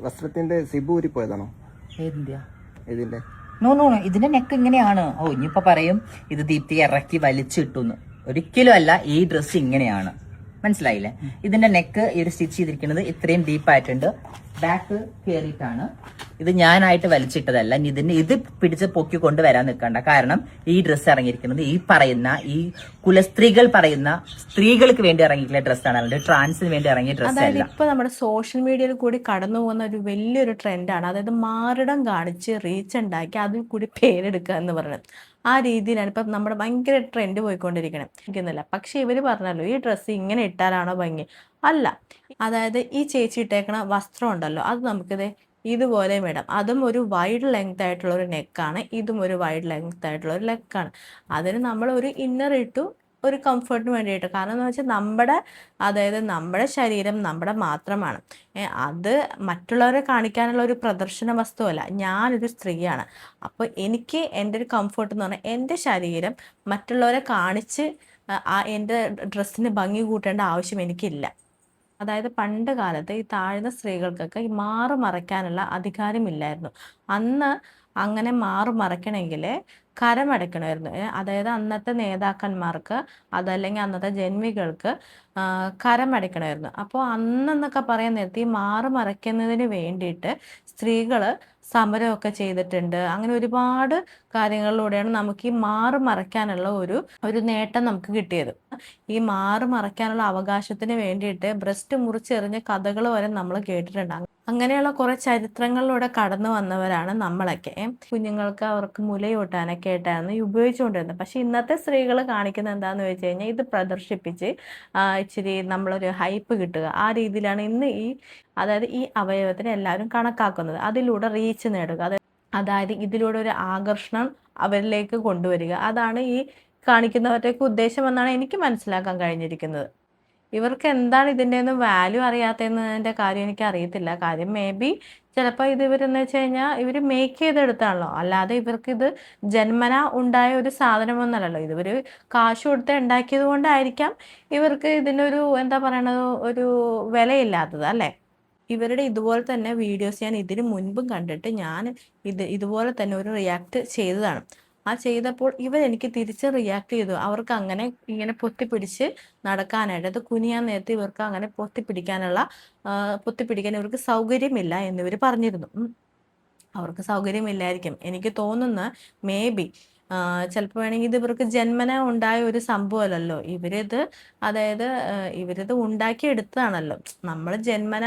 വസ്ത്രത്തിന്റെ സിബ് ഊരിപ്പോയതാണോ? ഏതിന്റെയാ? ഇതിന്റെ നോ, ഇതിന്റെ നെക്ക് ഇങ്ങനെയാണ്. ഇനിയിപ്പോ പറയും ഇത് ദീപ്തി ഇറക്കി വലിച്ചിട്ടുന്ന്. ഒരിക്കലും അല്ല, ഈ ഡ്രസ്സ് ഇങ്ങനെയാണ്, മനസ്സിലായില്ലേ? ഇതിന്റെ നെക്ക് ഈ ഒരു സ്റ്റിച്ച് ചെയ്തിരിക്കുന്നത് ഇത്രയും ഡീപ്പായിട്ടുണ്ട്, ബാക്ക് കയറിയിട്ടാണ്. ഇത് ഞാനായിട്ട് വലിച്ചിട്ടതല്ല. ഇത് പിടിച്ച് പൊക്കി കൊണ്ടുവരാൻ നിൽക്കണ്ട. കാരണം ഈ ഡ്രസ്സ് ഇറങ്ങിയിരിക്കുന്നത് ഈ കുലസ്ത്രീകൾ പറയുന്ന സ്ത്രീകൾക്ക് വേണ്ടി ഇറങ്ങിയിട്ടുള്ള ഡ്രസ്സാണ്, അല്ലാണ്ട് ട്രാൻസിന് വേണ്ടി ഇറങ്ങിയ ഡ്രസ്സ് അതായത് അല്ല. ഇപ്പൊ നമ്മുടെ സോഷ്യൽ മീഡിയയിൽ കൂടി കടന്നു പോകുന്ന ഒരു വലിയൊരു ട്രെൻഡാണ്. അതായത് മാറിടം കാണിച്ച് റീച്ച് ഉണ്ടാക്കി അതിൽ കൂടി പേരെടുക്കുക എന്ന് പറയുന്നത്. ആ രീതിയിലാണ് ഇപ്പം നമ്മുടെ ഭയങ്കര ട്രെൻഡ് പോയിക്കൊണ്ടിരിക്കണേ. പക്ഷെ ഇവർ പറഞ്ഞല്ലോ ഈ ഡ്രസ്സ് ഇങ്ങനെ ഇട്ടാലാണോ ഭംഗി? അല്ല. അതായത് ഈ ചേച്ചി ഇട്ടേക്കണ വസ്ത്രം ഉണ്ടല്ലോ, അത് നമുക്കിത് ഇതുപോലെ ഇടാം. അതും ഒരു വൈഡ് ലെങ്ത് ആയിട്ടുള്ള ഒരു നെക്കാണ്, ഇതും ഒരു വൈഡ് ലെങ്ത് ആയിട്ടുള്ള ഒരു നെക്കാണ്. അതിന് നമ്മൾ ഒരു ഇന്നർ ഇട്ടു, ഒരു കംഫർട്ടിന് വേണ്ടിയിട്ട്. കാരണം എന്ന് വെച്ചാൽ നമ്മുടെ ശരീരം നമ്മുടെ മാത്രമാണ്. അത് മറ്റുള്ളവരെ കാണിക്കാനുള്ള ഒരു പ്രദർശന വസ്തുവല്ല. ഞാനൊരു സ്ത്രീയാണ്. അപ്പോൾ എനിക്ക് എൻ്റെ ഒരു കംഫർട്ട് എന്ന് പറഞ്ഞാൽ എൻ്റെ ശരീരം മറ്റുള്ളവരെ കാണിച്ച് എൻ്റെ ഡ്രസ്സിന് ഭംഗി കൂട്ടേണ്ട ആവശ്യം എനിക്കില്ല. അതായത് പണ്ട് കാലത്ത് ഈ താഴ്ന്ന സ്ത്രീകൾക്കൊക്കെ ഈ മാറു മറയ്ക്കാനുള്ള അധികാരമില്ലായിരുന്നു. അന്ന് അങ്ങനെ മാറു മറയ്ക്കണമെങ്കിൽ കരമടയ്ക്കണമായിരുന്നു. അതായത് അന്നത്തെ നേതാക്കന്മാർക്ക് അതല്ലെങ്കിൽ അന്നത്തെ ജന്മികൾക്ക് കരമടയ്ക്കണമായിരുന്നു. അപ്പോൾ അന്നെന്നൊക്കെ പറയാൻ നേരത്തെ ഈ മാറു മറയ്ക്കുന്നതിന് വേണ്ടിയിട്ട് സ്ത്രീകൾ സമരമൊക്കെ ചെയ്തിട്ടുണ്ട്. അങ്ങനെ ഒരുപാട് കാര്യങ്ങളിലൂടെയാണ് നമുക്ക് ഈ മാറു മറയ്ക്കാനുള്ള ഒരു നേട്ടം നമുക്ക് കിട്ടിയത്. ഈ മാറു മറയ്ക്കാനുള്ള അവകാശത്തിന് വേണ്ടിയിട്ട് ബ്രസ്റ്റ് മുറിച്ചെറിഞ്ഞ കഥകൾ വരെ നമ്മൾ കേട്ടിട്ടുണ്ട്. അങ്ങനെയുള്ള കുറെ ചരിത്രങ്ങളിലൂടെ കടന്നു വന്നവരാണ് നമ്മളൊക്കെ. കുഞ്ഞുങ്ങൾക്ക് അവർക്ക് മുലയൂട്ടാനൊക്കെ ആയിട്ടാണ് ഉപയോഗിച്ചുകൊണ്ടിരുന്നത്. പക്ഷെ ഇന്നത്തെ സ്ത്രീകൾ കാണിക്കുന്നത് എന്താണെന്ന് വെച്ച് കഴിഞ്ഞാൽ ഇത് പ്രദർശിപ്പിച്ച് ഇച്ചിരി നമ്മളൊരു ഹൈപ്പ് കിട്ടുക, ആ രീതിയിലാണ് ഇന്ന് അതായത് ഈ അവയവത്തിന് എല്ലാവരും കണക്കാക്കുന്നത്. അതിലൂടെ റീച്ച് നേടുക, അതായത് ഇതിലൂടെ ഒരു ആകർഷണം അവരിലേക്ക് കൊണ്ടുവരിക, അതാണ് ഈ കാണിക്കുന്നവരുടെയൊക്കെ ഉദ്ദേശം എന്നാണ് എനിക്ക് മനസ്സിലാക്കാൻ കഴിഞ്ഞിരിക്കുന്നത്. ഇവർക്ക് എന്താണ് ഇതിൻ്റെ ഒന്നും വാല്യൂ അറിയാത്തതിൻ്റെ കാര്യം എനിക്ക് അറിയത്തില്ല. കാര്യം മേ ബി ചിലപ്പോൾ ഇത് ഇവരെന്ന് വെച്ച് കഴിഞ്ഞാൽ ഇവർ മേക്ക് ചെയ്തെടുത്താണല്ലോ, അല്ലാതെ ഇവർക്കിത് ജന്മന ഉണ്ടായ ഒരു സാധനമൊന്നല്ലല്ലോ. ഇവർ കാശ് കൊടുത്ത് ഉണ്ടാക്കിയത് കൊണ്ടായിരിക്കാം ഇവർക്ക് ഇതിനൊരു എന്താ പറയണത്, ഒരു വിലയില്ലാത്തത് അല്ലേ. ഇവരുടെ ഇതുപോലെ തന്നെ വീഡിയോസ് ഞാൻ ഇതിന് മുൻപും കണ്ടിട്ട് ഞാൻ ഇതുപോലെ തന്നെ ഒരു റിയാക്ട് ചെയ്തതാണ്. ആ ചെയ്തപ്പോൾ ഇവരെനിക്ക് തിരിച്ച് റിയാക്ട് ചെയ്തു. അവർക്ക് അങ്ങനെ ഇങ്ങനെ പൊത്തിപ്പിടിച്ച് നടക്കാനായിട്ട്, അത് കുനിയാൻ നേരത്തെ ഇവർക്ക് അങ്ങനെ പൊത്തിപ്പിടിക്കാൻ ഇവർക്ക് സൗകര്യമില്ല എന്നിവർ പറഞ്ഞിരുന്നു. അവർക്ക് സൗകര്യമില്ലായിരിക്കും എനിക്ക് തോന്നുന്ന. മേ ബി ചിലപ്പോൾ വേണമെങ്കിൽ ഇത് ഇവർക്ക് ജന്മന ഉണ്ടായ ഒരു സംഭവമല്ലല്ലോ. ഇവരിത് ഉണ്ടാക്കിയെടുത്തതാണല്ലോ. നമ്മൾ ജന്മന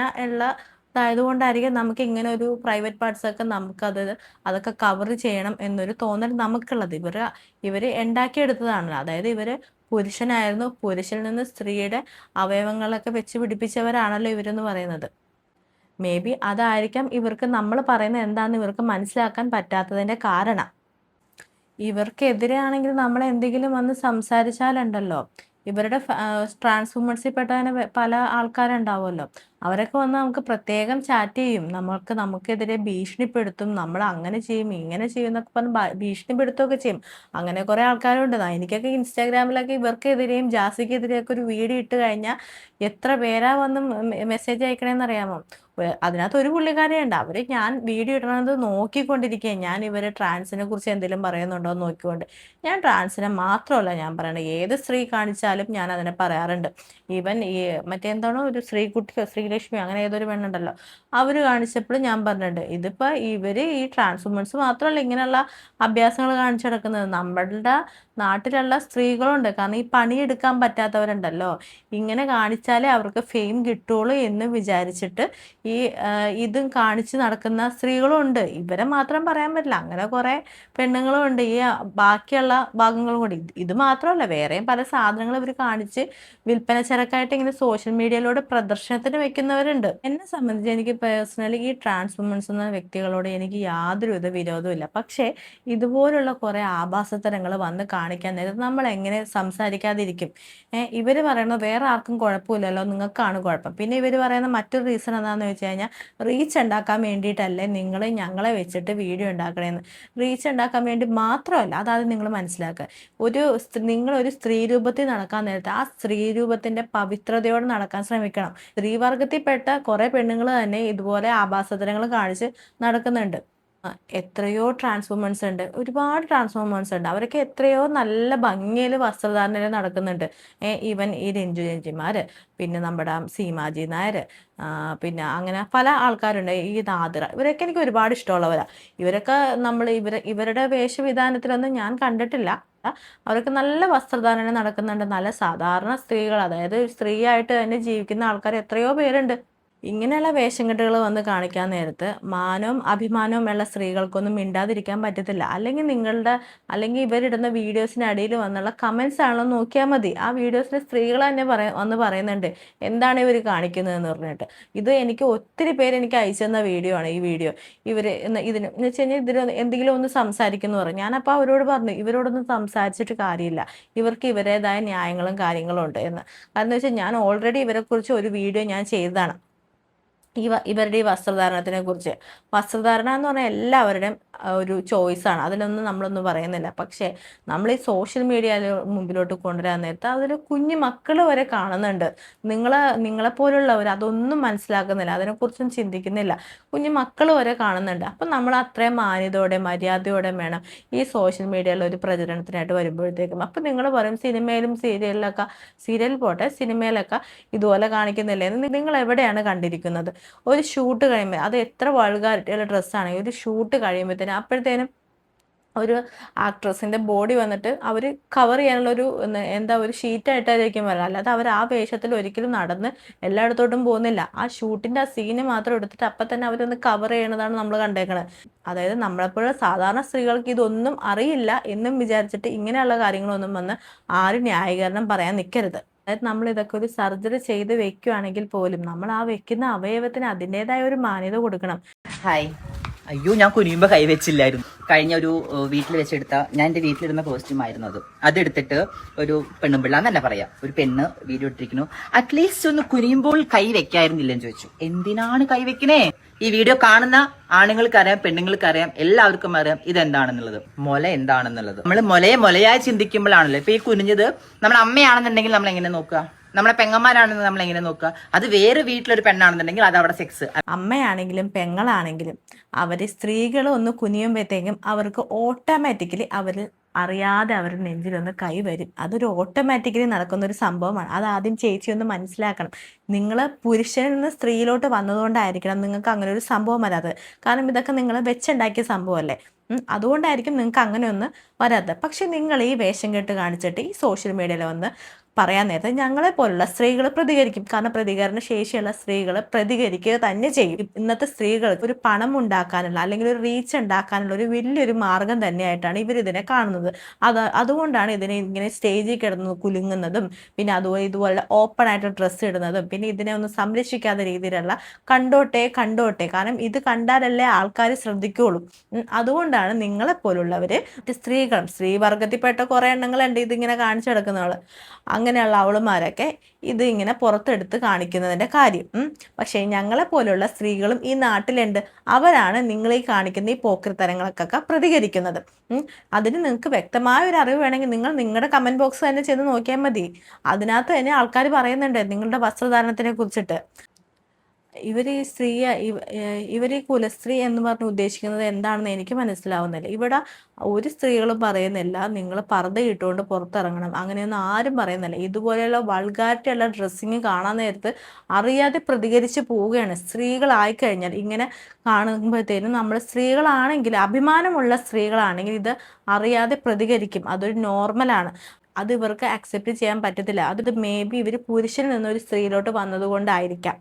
ഇതായതുകൊണ്ടായിരിക്കും നമുക്ക് ഇങ്ങനെ ഒരു പ്രൈവറ്റ് പാർട്സ് ഒക്കെ അതൊക്കെ കവർ ചെയ്യണം എന്നൊരു തോന്നൽ നമുക്കുള്ളത്. ഇവര് ഉണ്ടാക്കിയെടുത്തതാണല്ലോ. അതായത് ഇവര് പുരുഷനായിരുന്നു, പുരുഷനിൽ നിന്ന് സ്ത്രീയുടെ അവയവങ്ങളൊക്കെ വെച്ച് പിടിപ്പിച്ചവരാണല്ലോ ഇവരെന്ന് പറയുന്നത്. മേ ബി അതായിരിക്കാം ഇവർക്ക് നമ്മൾ പറയുന്നത് എന്താണെന്ന് ഇവർക്ക് മനസ്സിലാക്കാൻ പറ്റാത്തതിൻ്റെ കാരണം. ഇവർക്കെതിരെയാണെങ്കിൽ നമ്മൾ എന്തെങ്കിലും വന്ന് സംസാരിച്ചാലുണ്ടല്ലോ, ഇവരുടെ ട്രാൻസ്വുമൻസിൽ പെട്ടതിന് പല ആൾക്കാരുണ്ടാവുമല്ലോ, അവരൊക്കെ വന്ന് നമുക്ക് പ്രത്യേകം ചാറ്റ് ചെയ്യും, നമുക്കെതിരെ ഭീഷണിപ്പെടുത്തും, നമ്മൾ അങ്ങനെ ചെയ്യും ഇങ്ങനെ ചെയ്യും എന്നൊക്കെ പറഞ്ഞ് ഭീഷണിപ്പെടുത്തുകയൊക്കെ ചെയ്യും. അങ്ങനെ കുറേ ആൾക്കാരുണ്ട്. എനിക്കൊക്കെ ഇൻസ്റ്റാഗ്രാമിലൊക്കെ ഇവർക്കെതിരെയും ജാസിക്കെതിരെയൊക്കെ ഒരു വീഡിയോ ഇട്ട് കഴിഞ്ഞാൽ എത്ര പേരാ വന്ന് മെസ്സേജ് അയക്കണേന്ന് അറിയാമോ? അതിനകത്ത് ഒരു പുള്ളിക്കാരിയുണ്ട്, ഞാൻ വീഡിയോ ഇടണത് നോക്കിക്കൊണ്ടിരിക്കുക. ഞാൻ ഇവര് ട്രാൻസിനെ കുറിച്ച് എന്തെങ്കിലും പറയുന്നുണ്ടോ എന്ന് നോക്കിക്കൊണ്ട്. ഞാൻ ട്രാൻസിനെ മാത്രമല്ല ഞാൻ പറയണത്, ഏത് സ്ത്രീ കാണിച്ചാലും ഞാൻ അതിനെ പറയാറുണ്ട്. ഈവൻ ഈ മറ്റേന്താണോ ഒരു ശ്രീലക്ഷ്മി അങ്ങനെ ഏതൊരു പെണ്ണുണ്ടല്ലോ, അവർ കാണിച്ചപ്പോഴും ഞാൻ പറഞ്ഞിട്ടുണ്ട്, ഇതിപ്പോൾ ഈ ട്രാൻസ്വുമൻസ് മാത്രമല്ല ഇങ്ങനെയുള്ള അഭ്യാസങ്ങൾ കാണിച്ചു നടക്കുന്നത്. നമ്മളുടെ നാട്ടിലുള്ള സ്ത്രീകളുണ്ട്. കാരണം ഈ പണിയെടുക്കാൻ പറ്റാത്തവരുണ്ടല്ലോ, ഇങ്ങനെ കാണിച്ചാലേ അവർക്ക് ഫെയിം കിട്ടുള്ളൂ എന്ന് വിചാരിച്ചിട്ട് ഇതും കാണിച്ച് നടക്കുന്ന സ്ത്രീകളും ഉണ്ട്. ഇവരെ മാത്രം പറയാൻ പറ്റില്ല, അങ്ങനെ കുറേ പെണ്ണുങ്ങളും ഉണ്ട്. ഈ ബാക്കിയുള്ള ഭാഗങ്ങളും കൂടി. ഇത് മാത്രമല്ല, വേറെയും പല സാധനങ്ങൾ ഇവർ കാണിച്ച് വിൽപ്പന ചരക്കായിട്ട് ഇങ്ങനെ സോഷ്യൽ മീഡിയയിലൂടെ പ്രദർശനത്തിന് വെക്കുന്നവരുണ്ട്. എന്നെ സംബന്ധിച്ച് എനിക്ക് പേഴ്സണലി ഈ ട്രാൻസ്വുമൻസ് എന്ന വ്യക്തികളോട് എനിക്ക് യാതൊരുവിധ വിരോധവും ഇല്ല. പക്ഷേ ഇതുപോലുള്ള കുറേ ആഭാസത്തരങ്ങൾ വന്ന് കാണിക്കാൻ നേരത്ത് നമ്മൾ എങ്ങനെ സംസാരിക്കാതിരിക്കും? ഇവർ പറയുന്നത് വേറെ ആർക്കും കുഴപ്പമില്ലല്ലോ, നിങ്ങൾക്കാണ് കുഴപ്പം. പിന്നെ ഇവർ പറയുന്ന മറ്റൊരു റീസൺ എന്താണെന്ന് വെച്ച് കഴിഞ്ഞാൽ, റീച്ച് ഉണ്ടാക്കാൻ വേണ്ടിയിട്ടല്ലേ നിങ്ങൾ ഞങ്ങളെ വെച്ചിട്ട് വീഡിയോ ഉണ്ടാക്കണേന്ന്. റീച്ച് ഉണ്ടാക്കാൻ വേണ്ടി മാത്രമല്ല, അതായത് നിങ്ങൾ മനസ്സിലാക്കുക. നിങ്ങളൊരു സ്ത്രീ രൂപത്തിൽ നടക്കാൻ നേരത്തെ ആ സ്ത്രീ രൂപത്തിൻ്റെ പവിത്രതയോടെ നടക്കാൻ ശ്രമിക്കണം. സ്ത്രീവർഗ വിഭാഗത്തിൽപ്പെട്ട കുറേ പെണ്ണുങ്ങൾ തന്നെ ഇതുപോലെ ആഭാസതരങ്ങൾ കാണിച്ച് നടക്കുന്നുണ്ട്. എത്രയോ ട്രാൻസ്ഫോമേഴ്സ് ഉണ്ട്, ഒരുപാട് ട്രാൻസ്ഫോമേഴ്സ് ഉണ്ട്. അവരൊക്കെ എത്രയോ നല്ല ഭംഗിയിൽ വസ്ത്രധാരണയിൽ നടക്കുന്നുണ്ട്. ഈവൻ ഈ രഞ്ജു രഞ്ജിമാർ, പിന്നെ നമ്മുടെ സീമാജി നായർ, പിന്നെ അങ്ങനെ പല ആൾക്കാരുണ്ട്, ഈ നാദിറ, ഇവരൊക്കെ എനിക്ക് ഒരുപാട് ഇഷ്ടമുള്ളവരാണ്. ഇവരൊക്കെ ഇവരുടെ വേഷവിധാനത്തിലൊന്നും ഞാൻ കണ്ടിട്ടില്ല. അവരൊക്കെ നല്ല വസ്ത്രധാരണ നടക്കുന്നുണ്ട്. നല്ല സാധാരണ സ്ത്രീകൾ, അതായത് സ്ത്രീയായിട്ട് തന്നെ ജീവിക്കുന്ന ആൾക്കാർ എത്രയോ പേരുണ്ട്. ഇങ്ങനെയുള്ള വേഷംകെട്ടുകൾ വന്ന് കാണിക്കാൻ നേരത്ത് മാനവും അഭിമാനവും ഉള്ള സ്ത്രീകൾക്കൊന്നും മിണ്ടാതിരിക്കാൻ പറ്റത്തില്ല. അല്ലെങ്കിൽ ഇവരിടുന്ന വീഡിയോസിനടിയിൽ വന്നുള്ള കമൻസ് ആണല്ലോ നോക്കിയാൽ മതി. ആ വീഡിയോസിൽ സ്ത്രീകൾ തന്നെ വന്ന് പറയുന്നുണ്ട് എന്താണ് ഇവർ കാണിക്കുന്നതെന്ന് പറഞ്ഞിട്ട്. ഇത് എനിക്ക് ഒത്തിരി പേര് എനിക്ക് അയച്ചു തന്ന വീഡിയോ ആണ്. ഈ വീഡിയോ എന്ന് വെച്ച് കഴിഞ്ഞാൽ ഇതിൽ എന്തെങ്കിലും ഒന്ന് സംസാരിക്കുന്നു പറഞ്ഞു. ഞാനപ്പോൾ അവരോട് പറഞ്ഞു, ഇവരോടൊന്നും സംസാരിച്ചിട്ട് കാര്യമില്ല, ഇവർക്ക് ഇവരുടേതായ ന്യായങ്ങളും കാര്യങ്ങളും ഉണ്ട് എന്ന്. കാരണം എന്ന് വെച്ചാൽ ഞാൻ ഓൾറെഡി ഇവരെക്കുറിച്ച് ഒരു വീഡിയോ ഞാൻ ചെയ്തതാണ്, ഇവരുടെ ഈ വസ്ത്രധാരണത്തിനെ കുറിച്ച്. വസ്ത്രധാരണ എന്ന് പറഞ്ഞാൽ എല്ലാവരുടെയും ഒരു ചോയ്സാണ്, അതിലൊന്നും നമ്മളൊന്നും പറയുന്നില്ല. പക്ഷേ നമ്മൾ ഈ സോഷ്യൽ മീഡിയ മുമ്പിലോട്ട് കൊണ്ടുവരാൻ നേരത്തെ അതിൽ കുഞ്ഞു മക്കൾ വരെ കാണുന്നുണ്ട്. നിങ്ങളെപ്പോലുള്ളവർ അതൊന്നും മനസ്സിലാക്കുന്നില്ല, അതിനെക്കുറിച്ചും ചിന്തിക്കുന്നില്ല. കുഞ്ഞു മക്കൾ വരെ കാണുന്നുണ്ട്. അപ്പം നമ്മൾ അത്രയും മാന്യതയോടെ മര്യാദയോടെ വേണം ഈ സോഷ്യൽ മീഡിയയിൽ ഒരു പ്രചരണത്തിനായിട്ട് വരുമ്പോഴത്തേക്കും. അപ്പം നിങ്ങൾ പറയും സിനിമയിലും സീരിയൽ പോട്ടെ, സിനിമയിലൊക്കെ ഇതുപോലെ കാണിക്കുന്നില്ലേ എന്ന്. നിങ്ങൾ എവിടെയാണ് കണ്ടിരിക്കുന്നത്? ഒരു ഷൂട്ട് കഴിയുമ്പോൾ, അത് എത്ര വൾഗാരിറ്റിയുള്ള ഡ്രസ്സാണെങ്കിൽ ഒരു ഷൂട്ട് കഴിയുമ്പോഴത്തേനും അപ്പോഴത്തേനും ഒരു ആക്ട്രസിൻ്റെ ബോഡി വന്നിട്ട് അവർ കവർ ചെയ്യാനുള്ള ഒരു ഷീറ്റായിട്ടായിരിക്കും വരിക. അല്ലാതെ അവർ ആ വേഷത്തിൽ ഒരിക്കലും നടന്ന് എല്ലായിടത്തോട്ടും പോകുന്നില്ല. ആ ഷൂട്ടിൻ്റെ ആ സീന് മാത്രം എടുത്തിട്ട് അപ്പം തന്നെ അവരൊന്ന് കവർ ചെയ്യണതാണ് നമ്മൾ കണ്ടേക്കണത്. അതായത് നമ്മളെപ്പോലുള്ള സാധാരണ സ്ത്രീകൾക്ക് ഇതൊന്നും അറിയില്ല എന്നും വിചാരിച്ചിട്ട് ഇങ്ങനെയുള്ള കാര്യങ്ങളൊന്നും വന്ന് ആരും ന്യായീകരണം പറയാൻ നിൽക്കരുത്. അതായത് നമ്മൾ ഇതൊക്കെ ഒരു സർജറി ചെയ്ത് വെക്കുകയാണെങ്കിൽ പോലും നമ്മൾ ആ വെക്കുന്ന അവയവത്തിന് അതിൻ്റെതായ ഒരു മാന്യത കൊടുക്കണം. ഹായ്, അയ്യോ ഞാൻ കുനിയുമ്പോൾ കൈവച്ചില്ലായിരുന്നു. കഴിഞ്ഞ ഒരു വീട്ടിൽ വെച്ചെടുത്ത, ഞാൻ എൻ്റെ വീട്ടിലിരുന്ന കോസ്റ്റ്യൂം ആയിരുന്നു അത്. അതെടുത്തിട്ട് ഒരു പെണ്ണുമ്പിള്ള എന്നല്ല പറയാം, ഒരു പെണ്ണ് വീഡിയോ ഇട്ടിരിക്കുന്നു, അറ്റ്ലീസ്റ്റ് ഒന്ന് കുനിയുമ്പോൾ കൈ വെക്കായിരുന്നില്ലെന്ന് ചോദിച്ചു. എന്തിനാണ് കൈ വെക്കണേ? ഈ വീഡിയോ കാണുന്ന ആണുങ്ങൾക്കറിയാം, പെണ്ണുങ്ങൾക്കറിയാം, എല്ലാവർക്കും അറിയാം ഇതെന്താണെന്നുള്ളത്, മുല എന്താണെന്നുള്ളത്. നമ്മൾ മുലയായി ചിന്തിക്കുമ്പോഴാണല്ലോ ഇപ്പൊ ഈ കുനിഞ്ഞത്. നമ്മുടെ അമ്മയാണെന്നുണ്ടെങ്കിൽ നമ്മൾ എങ്ങനെ നോക്കുക? നമ്മളെ പെങ്ങന്മാരാണെന്ന് നമ്മൾ എങ്ങനെ നോക്കുക? അത് വേറെ വീട്ടിലൊരു പെണ്ണാണെന്നുണ്ടെങ്കിൽ അത് അവിടെ സെക്സ്. അമ്മയാണെങ്കിലും പെങ്ങളാണെങ്കിലും സ്ത്രീകൾ ഒന്ന് കുനിയുമ്പോഴത്തേക്കും അവർക്ക് ഓട്ടോമാറ്റിക്കലി അറിയാതെ അവരുടെ നെഞ്ചിലൊന്ന് കൈ വരും. അതൊരു ഓട്ടോമാറ്റിക്കലി നടക്കുന്ന ഒരു സംഭവമാണ്. അത് ആദ്യം ചേച്ചി ഒന്ന് മനസ്സിലാക്കണം. നിങ്ങൾ പുരുഷനിൽ നിന്ന് സ്ത്രീയിലോട്ട് വന്നതുകൊണ്ടായിരിക്കണം നിങ്ങൾക്ക് അങ്ങനെ ഒരു സംഭവം വരാത്തത്. കാരണം ഇതൊക്കെ നിങ്ങൾ വെച്ചുണ്ടാക്കിയ സംഭവമല്ലേ. അതുകൊണ്ടായിരിക്കും നിങ്ങൾക്ക് അങ്ങനെ ഒന്ന് വരാത്തത്. പക്ഷെ നിങ്ങൾ ഈ വേഷം കെട്ട് കാണിച്ചിട്ട് ഈ സോഷ്യൽ മീഡിയയിൽ വന്ന് പറയാൻ നേരത്തെ ഞങ്ങളെ പോലുള്ള സ്ത്രീകൾ പ്രതികരിക്കും. കാരണം പ്രതികരണ ശേഷിയുള്ള സ്ത്രീകൾ പ്രതികരിക്കുക തന്നെ ചെയ്യും. ഇന്നത്തെ സ്ത്രീകൾക്ക് ഒരു പണം ഉണ്ടാക്കാനുള്ള അല്ലെങ്കിൽ ഒരു റീച്ച് ഉണ്ടാക്കാനുള്ള ഒരു വലിയൊരു മാർഗം തന്നെയായിട്ടാണ് ഇവരിതിനെ കാണുന്നത്. അതുകൊണ്ടാണ് ഇതിനെ ഇങ്ങനെ സ്റ്റേജിൽ കിടന്ന് കുലുങ്ങുന്നതും, പിന്നെ ഇതുപോലെ ഓപ്പൺ ആയിട്ട് ഡ്രസ്സ് ഇടുന്നതും, പിന്നെ ഇതിനെ ഒന്ന് സംരക്ഷിക്കാത്ത രീതിയിലുള്ള കണ്ടോട്ടെ. കാരണം ഇത് കണ്ടാലല്ലേ ആൾക്കാർ ശ്രദ്ധിക്കുകയുള്ളൂ. അതുകൊണ്ടാണ് നിങ്ങളെപ്പോലുള്ളവര് സ്ത്രീവർഗത്തിൽപ്പെട്ട കുറെ എണ്ണങ്ങളുണ്ട് ഇതിങ്ങനെ കാണിച്ചു കിടക്കുന്നവൾ. അങ്ങനെയുള്ള അവളുമാരൊക്കെ ഇത് ഇങ്ങനെ പുറത്തെടുത്ത് കാണിക്കുന്നതിൻ്റെ കാര്യം. പക്ഷേ ഞങ്ങളെപ്പോലുള്ള സ്ത്രീകളും ഈ നാട്ടിലുണ്ട്. അവരാണ് നിങ്ങൾ ഈ കാണിക്കുന്ന ഈ പോക്രിത്തരങ്ങൾക്കൊക്കെ പ്രതികരിക്കുന്നത്. അതിന് നിങ്ങൾക്ക് വ്യക്തമായ ഒരു അറിവ് വേണമെങ്കിൽ നിങ്ങൾ നിങ്ങളുടെ കമൻറ്റ് ബോക്സ് തന്നെ ചെന്ന് നോക്കിയാൽ മതി. അതിനകത്ത് തന്നെ ആൾക്കാർ പറയുന്നുണ്ട് നിങ്ങളുടെ വസ്ത്രധാരണത്തിനെ കുറിച്ചിട്ട്. ഇവർ ഈ കുലസ്ത്രീ എന്ന് പറഞ്ഞ് ഉദ്ദേശിക്കുന്നത് എന്താണെന്ന് എനിക്ക് മനസ്സിലാവുന്നില്ല. ഇവിടെ ഒരു സ്ത്രീകളും പറയുന്നില്ല നിങ്ങൾ പർദ്ദ ഇട്ടുകൊണ്ട് പുറത്തിറങ്ങണം, അങ്ങനെയൊന്നും ആരും പറയുന്നില്ല. ഇതുപോലെയുള്ള വൾഗാരിറ്റി ഉള്ള ഡ്രസ്സിങ് കാണാൻ നേരത്ത് അറിയാതെ പ്രതികരിച്ച് പോവുകയാണ്. സ്ത്രീകളായിക്കഴിഞ്ഞാൽ ഇങ്ങനെ കാണുമ്പോഴത്തേനും നമ്മൾ സ്ത്രീകളാണെങ്കിൽ, അഭിമാനമുള്ള സ്ത്രീകളാണെങ്കിൽ ഇത് അറിയാതെ പ്രതികരിക്കും. അതൊരു നോർമലാണ്. അത് ഇവർക്ക് അക്സെപ്റ്റ് ചെയ്യാൻ പറ്റത്തില്ല. അത് മേ ബി ഇവർ പുരുഷനിൽ നിന്നൊരു സ്ത്രീയിലോട്ട് വന്നതുകൊണ്ടായിരിക്കാം.